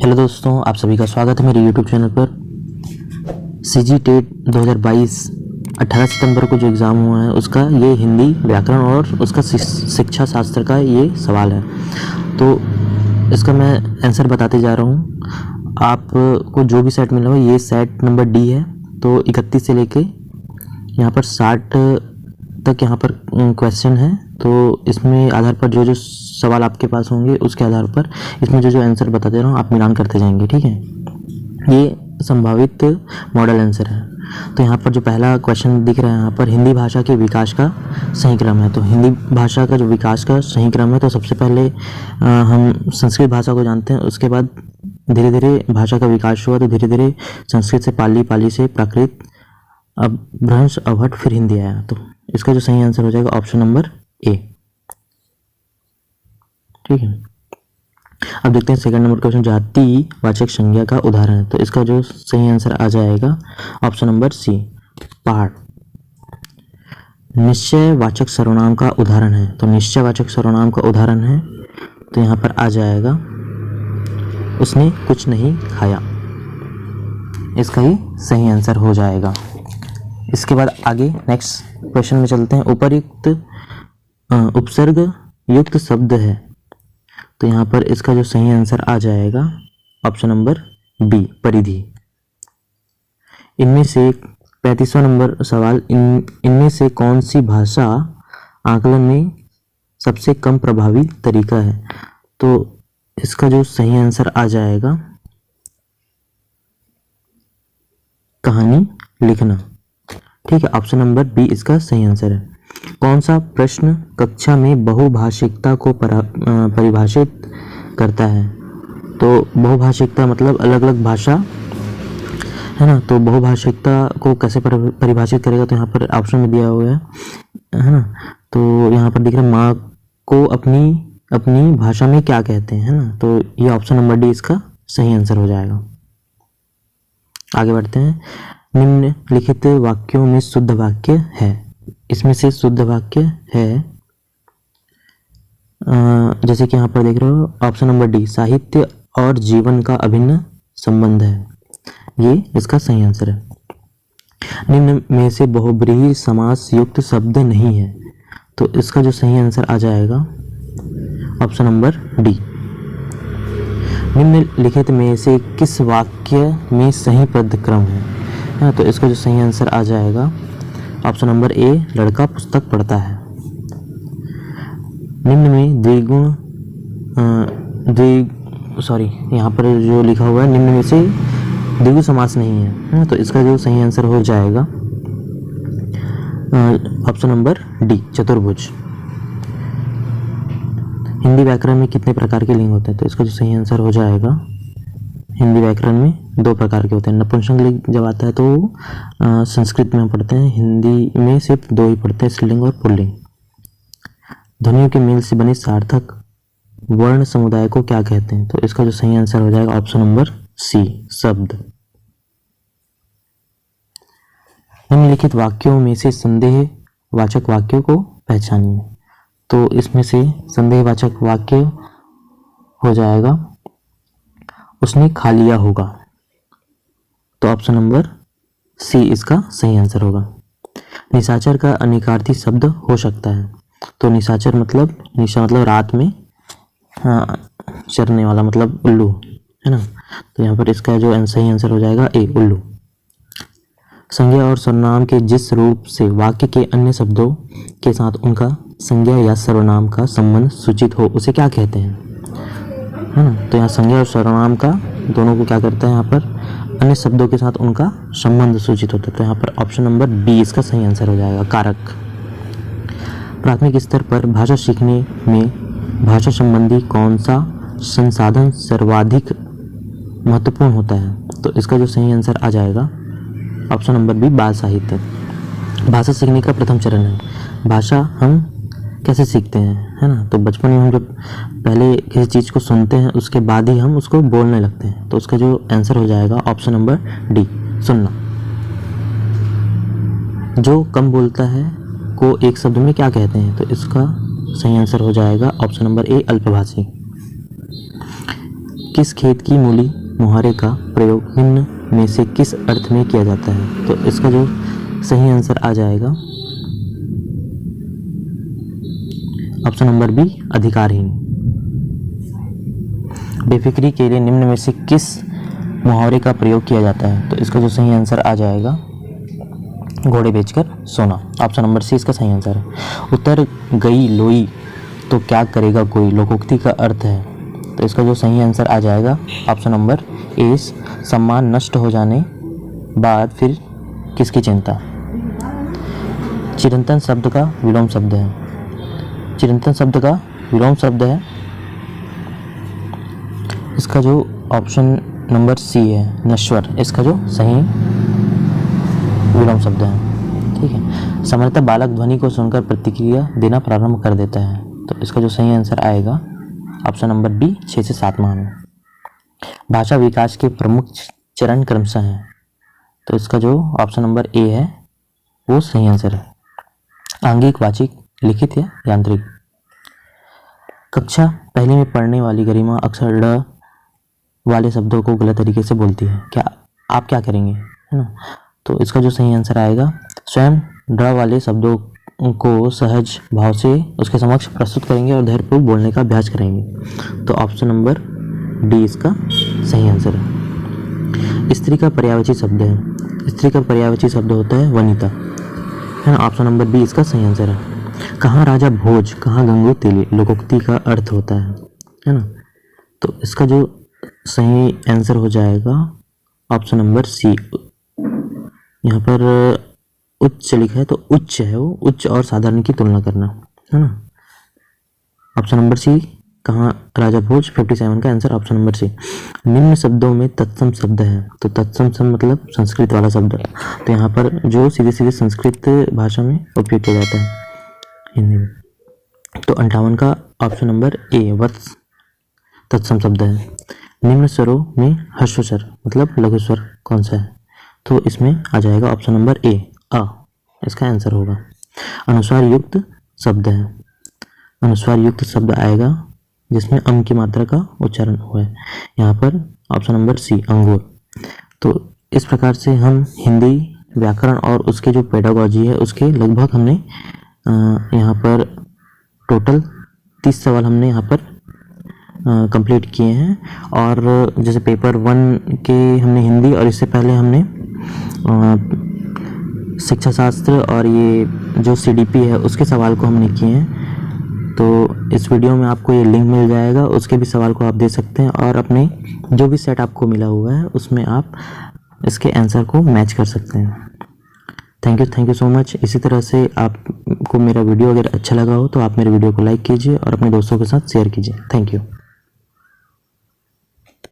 Hello दोस्तों, आप सभी का स्वागत है मेरे यूट्यूब चैनल पर। सीजी टेट 2022 18 सितंबर को जो एग्ज़ाम हुआ है उसका ये हिंदी व्याकरण और उसका शिक्षा शास्त्र का ये सवाल है। तो इसका मैं आंसर बताते जा रहा हूँ। आपको जो भी सेट मिला हो ये सेट नंबर डी है। तो 31 से लेके यहाँ पर 60 तक यहाँ पर क्वेश्चन है। तो इसमें आधार पर जो जो सवाल आपके पास होंगे उसके आधार पर इसमें जो जो आंसर बता दे रहा हूँ आप मिलान करते जाएंगे, ठीक है। ये संभावित मॉडल आंसर है। तो यहाँ पर जो पहला क्वेश्चन दिख रहा है यहाँ पर हिंदी भाषा के विकास का सही क्रम है। तो हिंदी भाषा का जो विकास का सही क्रम है, तो सबसे पहले हम संस्कृत भाषा को जानते हैं। उसके बाद धीरे धीरे भाषा का विकास हुआ, तो धीरे धीरे संस्कृत से पाली, पाली से प्राकृत, अब भ्रंश, अवहट, फिर हिंदी आया। तो इसका जो सही आंसर हो जाएगा ऑप्शन नंबर ए, ठीक है। अब देखते हैं सेकंड नंबर क्वेश्चन, जाति वाचक संज्ञा का उदाहरण है। तो इसका जो सही आंसर आ जाएगा ऑप्शन नंबर सी, पहाड़। निश्चय वाचक सर्वनाम का उदाहरण है। तो निश्चय वाचक सर्वनाम का उदाहरण है, तो यहाँ पर आ जाएगा उसने कुछ नहीं खाया। इसका ही सही आंसर हो जाएगा। इसके बाद आगे नेक्स्ट क्वेश्चन में चलते हैं। उपर्युक्त उपसर्ग युक्त शब्द है। तो यहाँ पर इसका जो सही आंसर आ जाएगा ऑप्शन नंबर बी, परिधि। इनमें से 35वां नंबर सवाल, इनमें से कौन सी भाषा आकलन में सबसे कम प्रभावी तरीका है। तो इसका जो सही आंसर आ जाएगा कहानी लिखना, ठीक है। ऑप्शन नंबर बी इसका सही आंसर है। कौन सा प्रश्न कक्षा में बहुभाषिकता को परिभाषित करता है। तो बहुभाषिकता मतलब अलग अलग भाषा है ना। तो बहुभाषिकता को कैसे परिभाषित करेगा, तो यहाँ पर ऑप्शन में दिया हुआ है ना। तो यहाँ पर दिख रहा है माँ को अपनी भाषा में क्या कहते हैं, है ना। तो ये ऑप्शन नंबर डी इसका सही आंसर हो जाएगा। आगे बढ़ते हैं। निम्नलिखित वाक्यों में शुद्ध वाक्य है। इसमें से शुद्ध वाक्य है जैसे कि यहाँ पर देख रहे हो ऑप्शन नंबर डी, साहित्य और जीवन का अभिन्न संबंध है। ये इसका सही आंसर है। निम्न में से बहुब्रीहि समास युक्त शब्द नहीं है। तो इसका जो सही आंसर आ जाएगा ऑप्शन नंबर डी। निम्नलिखित में से किस वाक्य में सही पदक्रम है। तो इसका जो सही आंसर आ जाएगा ऑप्शन नंबर ए, लड़का पुस्तक पढ़ता है। निम्न में यहाँ पर जो लिखा हुआ है निम्न में से द्विगु समास नहीं है। तो इसका जो सही आंसर हो जाएगा ऑप्शन नंबर डी, चतुर्भुज। हिंदी व्याकरण में कितने प्रकार के लिंग होते हैं। तो इसका जो सही आंसर हो जाएगा हिंदी व्याकरण में 2 प्रकार के होते हैं। नपुंसक लिंग जब आता है तो संस्कृत में हम पढ़ते हैं, हिंदी में सिर्फ 2 ही पढ़ते हैं, स्त्रीलिंग और पुल्लिंग। ध्वनियों के मेल से बने सार्थक वर्ण समुदाय को क्या कहते हैं। तो इसका जो सही आंसर हो जाएगा ऑप्शन नंबर सी, शब्द। निम्नलिखित वाक्यों में से संदेहवाचक वाक्यों को पहचानिए। तो इसमें से संदेहवाचक वाक्य हो जाएगा उसने खा लिया होगा। तो ऑप्शन नंबर सी इसका सही आंसर होगा। निशाचर का अनेकार्थी शब्द हो सकता है। तो निशाचर मतलब निशा मतलब रात में चरने वाला, मतलब उल्लू, है ना। तो यहाँ पर इसका जो सही आंसर हो जाएगा ए, उल्लू। संज्ञा और सर्वनाम के जिस रूप से वाक्य के अन्य शब्दों के साथ उनका संज्ञा या सर्वनाम का संबंध सूचित हो उसे क्या कहते हैं, है ना। तो यहाँ संज्ञा और सर्वनाम का दोनों को क्या करता है, यहाँ पर अन्य शब्दों के साथ उनका संबंध सूचित होता है। तो यहाँ पर ऑप्शन नंबर बी इसका सही आंसर हो जाएगा, कारक। प्राथमिक स्तर पर भाषा सीखने में भाषा संबंधी कौन सा संसाधन सर्वाधिक महत्वपूर्ण होता है। तो इसका जो सही आंसर आ जाएगा ऑप्शन नंबर बी, बाल साहित्य। भाषा सीखने का प्रथम चरण है। भाषा हम कैसे सीखते हैं, है ना। तो बचपन में हम जब पहले किसी चीज़ को सुनते हैं उसके बाद ही हम उसको बोलने लगते हैं। तो उसका जो आंसर हो जाएगा ऑप्शन नंबर डी, सुनना। जो कम बोलता है को एक शब्द में क्या कहते हैं। तो इसका सही आंसर हो जाएगा ऑप्शन नंबर ए, अल्पभाषी। किस खेत की मूली मुहावरे का प्रयोग निम्न में से किस अर्थ में किया जाता है? तो इसका जो सही आंसर आ जाएगा ऑप्शन नंबर बी, अधिकारहीन। बेफिक्री के लिए निम्न में से किस मुहावरे का प्रयोग किया जाता है? तो इसका जो सही आंसर आ जाएगा घोड़े बेचकर सोना। ऑप्शन नंबर सी इसका सही आंसर है। उतर गई लोई तो क्या करेगा कोई, लोकोक्ति का अर्थ है। तो इसका जो सही आंसर आ जाएगा ऑप्शन नंबर ए, सम्मान नष्ट हो जाने बाद फिर किसकी चिंता। चिरंतन शब्द का विलोम शब्द है। चिरंतन शब्द का विलोम शब्द है। इसका जो ऑप्शन नंबर सी है, नश्वर, इसका जो सही विलोम शब्द है। ठीक है। सामान्यतः बालक ध्वनि को सुनकर प्रतिक्रिया देना प्रारंभ कर देता है। तो इसका जो सही आंसर आएगा ऑप्शन नंबर डी, 6 से 7 माह में। भाषा विकास के प्रमुख चरण क्रमशः हैं। तो इसका जो ऑप्शन नंबर ए है वो सही आंसर है। आंगिक, वाचिक, लिखित या यांत्रिक। कक्षा पहली में पढ़ने वाली गरिमा अक्षर ड वाले शब्दों को गलत तरीके से बोलती है, क्या आप क्या करेंगे, है ना? तो इसका जो सही आंसर आएगा स्वयं ड वाले शब्दों को सहज भाव से उसके समक्ष प्रस्तुत करेंगे और धैर्यपूर्वक बोलने का अभ्यास करेंगे। तो ऑप्शन नंबर डी इसका सही आंसर है। स्त्री का पर्यायवाची शब्द है। स्त्री का पर्यायवाची शब्द होता है वनिता, है ना? ऑप्शन नंबर बी इसका सही आंसर है। कहाँ राजा भोज कहाँ गंगू तेली, लोकोक्ति का अर्थ होता है ना? तो इसका जो सही आंसर हो जाएगा ऑप्शन नंबर सी। यहाँ पर उच्च लिखा है तो उच्च है, वो उच्च और साधारण की तुलना करना, है ना? ऑप्शन नंबर सी, कहाँ राजा भोज 57 का आंसर ऑप्शन नंबर सी। निम्न शब्दों में तत्सम शब्द है। तो तत्सम शब्द मतलब संस्कृत वाला शब्द है। तो यहाँ पर जो सीधे सीधे संस्कृत भाषा में उपयोग किया जाता है हिंदी में। तो 58 का ऑप्शन नंबर ए, वत्स, तत्सम शब्द है। निम्न स्वरों में ह्रस्व स्वर मतलब लघु स्वर कौन सा है? तो इसमें आ जाएगा ऑप्शन नंबर ए, अ, इसका आंसर होगा। अनुस्वार युक्त शब्द है। अनुस्वार युक्त शब्द आएगा जिसमें अम की मात्रा का उच्चारण हुआ है। यहाँ पर ऑप्शन नंबर सी, अंगूर। तो इस प्रकार से हम हिंदी व्याकरण और उसके जो पेडागॉजी है उसके लगभग हमने यहाँ पर टोटल 30 सवाल हमने यहाँ पर कंप्लीट किए हैं। और जैसे पेपर 1 के हमने हिंदी और इससे पहले हमने शिक्षा शास्त्र और ये जो CDP है उसके सवाल को हमने किए हैं। तो इस वीडियो में आपको ये लिंक मिल जाएगा, उसके भी सवाल को आप दे सकते हैं और अपने जो भी सेट आपको मिला हुआ है उसमें आप इसके आंसर को मैच कर सकते हैं। Thank you so much. इसी तरह से आपको मेरा वीडियो अगर अच्छा लगा हो तो आप मेरे वीडियो को लाइक कीजिए और अपने दोस्तों के साथ शेयर कीजिए। Thank you.